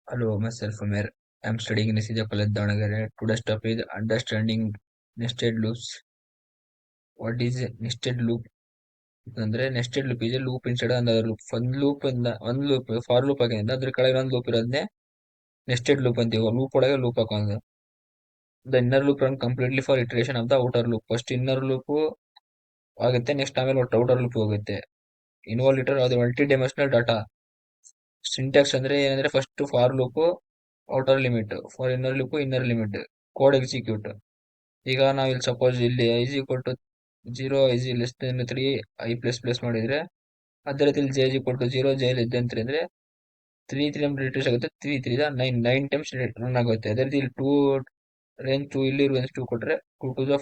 Hello, myself Amir. I'm studying in CJ College Danagere. Today's topic is understanding nested loops. What is a nested loop? ಅಂದ್ರೆ nested loop ಇದೆ loop instead another loop ಒಂದ್ loop for loop ಆಗಿಂದ ಅದ್ರ ಕೆಳಗೆ ಒಂದು loop ಇರೋದನ್ನೇ nested loop ಅಂತೀವಿ loop ಒಳಗೆ ಲೂಪ್ ಹಾಕೋದು the inner loop run completely for iteration of the outer loop first inner loop ಆಗುತ್ತೆ ನೆಕ್ಸ್ಟ್ ಆಮೇಲೆ ಒಟ್ಟು ಔಟರ್ ಲೂಪ್ ಹೋಗುತ್ತೆ ಇನ್ವಾಲ್ಯೂಟರ್ ಅದು ಮಲ್ಟಿ ಡೈಮೆನ್ಷನಲ್ ಡಾಟಾ ಸಿಂಟ್ಯಾಕ್ಸ್ ಅಂದ್ರೆ ಏನಂದ್ರೆ first for loop outer limit for inner limit code execute ಈಗ ನಾವು ಇಲ್ಲಿ ಸಪೋಸ್ ಇಲ್ಲಿ i is equal to 0 i is less than 3 i plus plus ಮಾಡಿದ್ರೆ ಅದೇ ರೀತಿ ಇಲ್ಲಿ j is equal to 0 j less than 3 ಅಂದ್ರೆ 3 ನಮ್ಗೆ ರಿಟ್ರೀಸ್ ಆಗುತ್ತೆ 3 9 ಟೈಮ್ಸ್ ರನ್ ಆಗುತ್ತೆ ಅದೇ ರೀತಿ ಇಲ್ಲಿ 2 ರೇಂಜ್ 2 ಇಲ್ಲಿ ರೇಂಜ್ 2 ಕೊಟ್ರೆ 2 ಟು ದ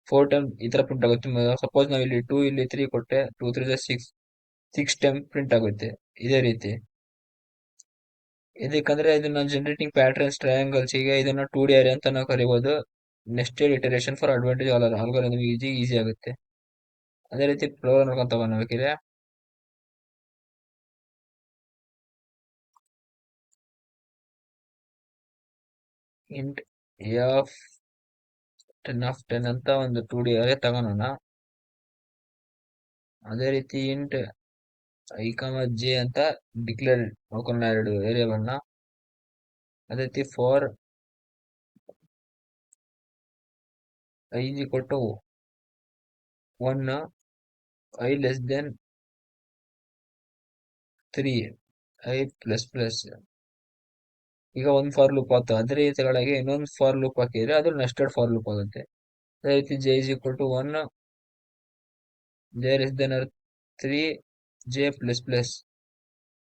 4 ಟೈಮ್ ಈ ತರ ಪ್ರಿಂಟ್ ಆಗುತ್ತೆ ಸಪೋಸ್ ನಾವು ಇಲ್ಲಿ 2 ಇಲ್ಲಿ 3 ಕೊಟ್ಟರೆ 2 3 6 ಟೈಮ್ ಪ್ರಿಂಟ್ ಆಗುತ್ತೆ ಇದೇ ರೀತಿ ಇದಕ್ಕಂದ್ರೆ ಇದನ್ನ ಜನರೇಟಿಂಗ್ ಪ್ಯಾಟರ್ನ್ಸ್ ಟ್ರಯಾಂಗಲ್ಸ್ ಈಗ ಇದನ್ನ 2D ಅರೇ ಅಂತ ನಾವು ಕರಿಬಹುದು nested iteration for advantage algorithm easy ಆಗುತ್ತೆ ಅದೇ ರೀತಿ ಪ್ರೋಗ್ರಾಮ್ ನೋಡ್ಕೊಂತ ಬೇಕಿದ್ರೆ ಇಂಟ್ ಎ ಆಫ್ 10 ಅಂತ ಒಂದು 2D ಅರೇ ತಗೋಣ ಅದೇ ರೀತಿ ಇಂಟ್ ಐ ಕಾಮ ಜೆ ಅಂತ ಡಿಕ್ಲೇರ್ ಮಾಡ್ಕೊಳ್ಳೋಣ ಎರಡು ವೇರಿಯೇಬಲ್ ನ ಅದೇ ರೀತಿ for i is equal to 1 i less than 3 i plus plus ಈಗ ಒಂದು ಫಾರ್ ಲೂಪ್ ಆಯ್ತು ಅದೇ ರೀತಿ ಕೆಳಗೆ ಇನ್ನೊಂದು ಫಾರ್ ಲೂಪ್ ಹಾಕಿದ್ರೆ ಅದು ನೆಸ್ಟೆಡ್ ಫಾರ್ ಲೂಪ್ ಆಗುತ್ತೆ ಅದೇ ರೀತಿ j is equal to 1 j less than 3 j plus plus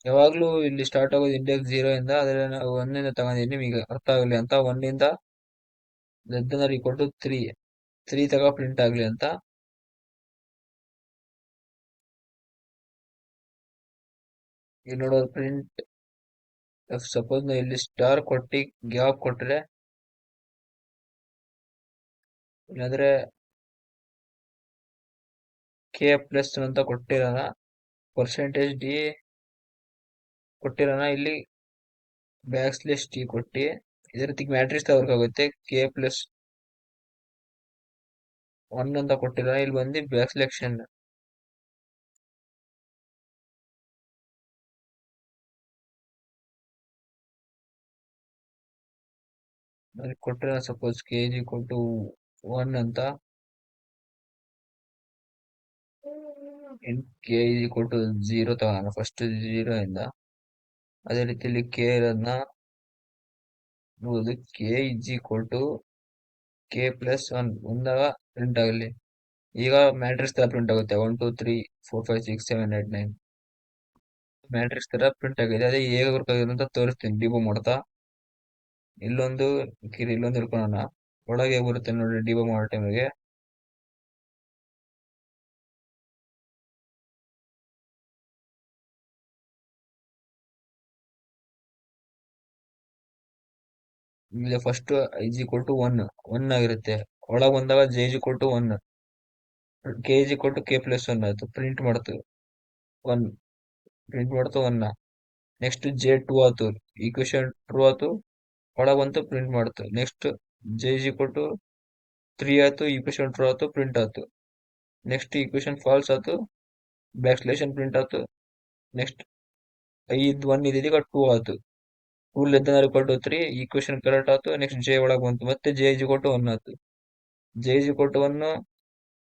ಯಾವಾಗ್ಲೂ ಇಲ್ಲಿ ಸ್ಟಾರ್ಟ್ ಆಗೋದು ಇಂಡೆಕ್ಸ್ 0 ಇಂದ ಅದ್ರ ನಾವು 1 ಇಂದ ತಗೊಂಡಿದ್ದೀನಿ ನಿಮಗೆ ಅರ್ಥ ಆಗಲಿ ಅಂತ 1 ಇಂದ less than or equal to 3 ತಗ ಪ್ರಿಂಟ್ ಆಗ್ಲಿ ಅಂತ ಇಲ್ಲಿ ನೋಡೋದು ಪ್ರಿಂಟ್ ಸಪೋಸ್ ನಾವು ಇಲ್ಲಿ ಸ್ಟಾರ್ ಕೊಟ್ಟು ಗ್ಯಾಪ್ ಕೊಟ್ರೆ ಇಲ್ಲಾಂದ್ರೆ ಕೆ ಪ್ಲಸ್ ಅಂತ ಕೊಟ್ಟಿರೋಣ ಪರ್ಸೆಂಟೇಜ್ ಡಿ ಕೊಟ್ಟಿರೋಣ ಇಲ್ಲಿ ಬ್ಯಾಕ್ ಸ್ಲೇಶ್ ಟಿ ಕೊಟ್ಟು ಇದೇ ರೀತಿ ಮ್ಯಾಟ್ರಿಕ್ಸ್ ವರ್ಕ್ ಆಗುತ್ತೆ ಕೆ ಪ್ಲಸ್ 1 ಅಂತ ಕೊಟ್ಟಿರೋಣ ಇಲ್ಲಿ ಬಂದು ಬ್ಯಾಕ್ ಸೆಲೆಕ್ಷನ್ ಕೊಟ್ಟಿರೋ suppose k is equal to 1 ಅಂತ ಕೆ ಇಸ್ ಈಕ್ವಲ್ ಟು 0 ತಗೋಣ ಫಸ್ಟ್ 0 ಇಂದ ಅದೇ ರೀತಿ ಇಲ್ಲಿ ಕೆ ಇರೋದನ್ನ ನೋಡೋದು K is equal to K plus 1 ಒಂದಾಗ ಪ್ರಿಂಟ್ ಆಗಲಿ ಈಗ ಮ್ಯಾಟ್ರಿಕ್ಸ್ ತರ ಪ್ರಿಂಟ್ ಆಗುತ್ತೆ 1 2 3 4 5 6 7 8 9 ಮ್ಯಾಟ್ರಿಕ್ಸ್ ತರ ಪ್ರಿಂಟ್ ಆಗಿದೆ ಅದೇ ಹೇಗೆ ವರ್ಕ್ ಆಗಿದೆ ಅಂತ ತೋರಿಸ್ತೀನಿ ಡಿಬೋ ಮಾಡ್ತಾ ಇಲ್ಲೊಂದು ಇಲ್ಲೊಂದು ಇಟ್ಕೊಳ್ಳೋಣ ಒಳಗೆ ಬರುತ್ತೆ ನೋಡಿ ಡಿಬೋ ಮಾಡೋ ಟೈಮಿಗೆ ಇಲ್ಲಿ ಫಸ್ಟ್ ಐಸ್ ಈಕ್ವಲ್ ಟು 1 ಆಗಿರುತ್ತೆ ಒಳಗೆ ಬಂದಾಗ j is equal to 1 K is equal to K plus 1 ಆಯ್ತು ಪ್ರಿಂಟ್ ಮಾಡ್ತು 1 ಪ್ರಿಂಟ್ ಮಾಡ್ತು 1 ನೆಕ್ಸ್ಟ್ ಜೆ 2 ಆಯ್ತು ಈಕ್ವೇಶನ್ ಟ್ರೂ ಆಯ್ತು ಒಳಗೆ ಬಂತು ಪ್ರಿಂಟ್ ಮಾಡ್ತು next J is equal to 3 ಆಯ್ತು ಈಕ್ವೇಶನ್ ಟ್ರೂ ಆಯ್ತು ಪ್ರಿಂಟ್ ಆಯ್ತು ನೆಕ್ಸ್ಟ್ ಈಕ್ವೇಶನ್ ಫಾಲ್ಸ್ ಆಯ್ತು ಬ್ಯಾಕ್ ಸ್ಲೇಷನ್ ಪ್ರಿಂಟ್ ಆಯ್ತು ನೆಕ್ಸ್ಟ್ 1 ಇದೀಗ 2 ಆಯ್ತು 2 less than or equal to 3 equation correct ಆಯ್ತು ನೆಕ್ಸ್ಟ್ ಜೆ ಒಳಗೆ ಬಂತು ಮತ್ತೆ ಜೆ ಇಸ್ ಈಕ್ವಲ್ ಟು 1 ಆಯ್ತು j is equal to 1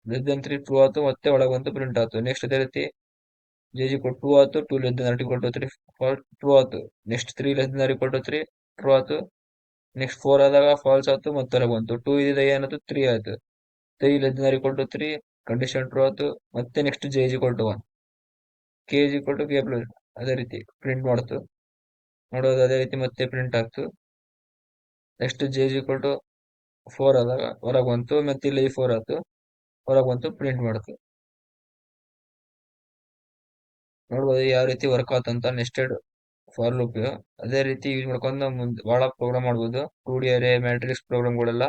less than 3 true ಆಯ್ತು ಮತ್ತೆ ಒಳಗೆ ಬಂತು ಪ್ರಿಂಟ್ ಆಯ್ತು ನೆಕ್ಸ್ಟ್ ಅದೇ ರೀತಿ ಜೆ ಇಸ್ ಈಕ್ವಲ್ 2 ಆಯ್ತು 2 less than or equal to 3 true ಆಯ್ತು next 3 less than or equal to 3 true ಆಯ್ತು ನೆಕ್ಸ್ಟ್ 4 ಆದಾಗ ಫಾಲ್ಸ್ ಆಯ್ತು ಮತ್ತೆ ಹೊರಗೆ ಬಂತು 2 ಇದ್ದಾಗ ಏನಾಯ್ತು 3 ಆಯ್ತು 3 less than or equal to 3 condition true ಆಯ್ತು ಮತ್ತೆ next J is equal to 1 K is equal to K plus ಅದೇ ರೀತಿ ಪ್ರಿಂಟ್ ಮಾಡ್ತು ನೋಡೋದು ಅದೇ ರೀತಿ ಮತ್ತೆ ಪ್ರಿಂಟ್ ಆಗ್ತು next J is equal to 4 ಆದಾಗ ಹೊರಗೆ ಬಂತು ಮತ್ತೆ ಇಲ್ಲಿ 4 ಆಯ್ತು ಹೊರಗೆ ಬಂತು ಪ್ರಿಂಟ್ ಮಾಡ್ತು ನೋಡ್ಬೋದು ಯಾವ ರೀತಿ ವರ್ಕ್ ಆತಂತ ನೆಸ್ಟೆಡ್ ಫಾರ್ ಲೂಪ್ ಅದೇ ರೀತಿ ಯೂಸ್ ಮಾಡ್ಕೊಂಡು ಮುಂದೆ ಬಹಳ ಪ್ರೋಗ್ರಾಮ್ ಮಾಡ್ಬೋದು 2D ಅರೇ ಮ್ಯಾಟ್ರಿಕ್ಸ್ ಪ್ರೋಗ್ರಾಮ್ಗಳೆಲ್ಲ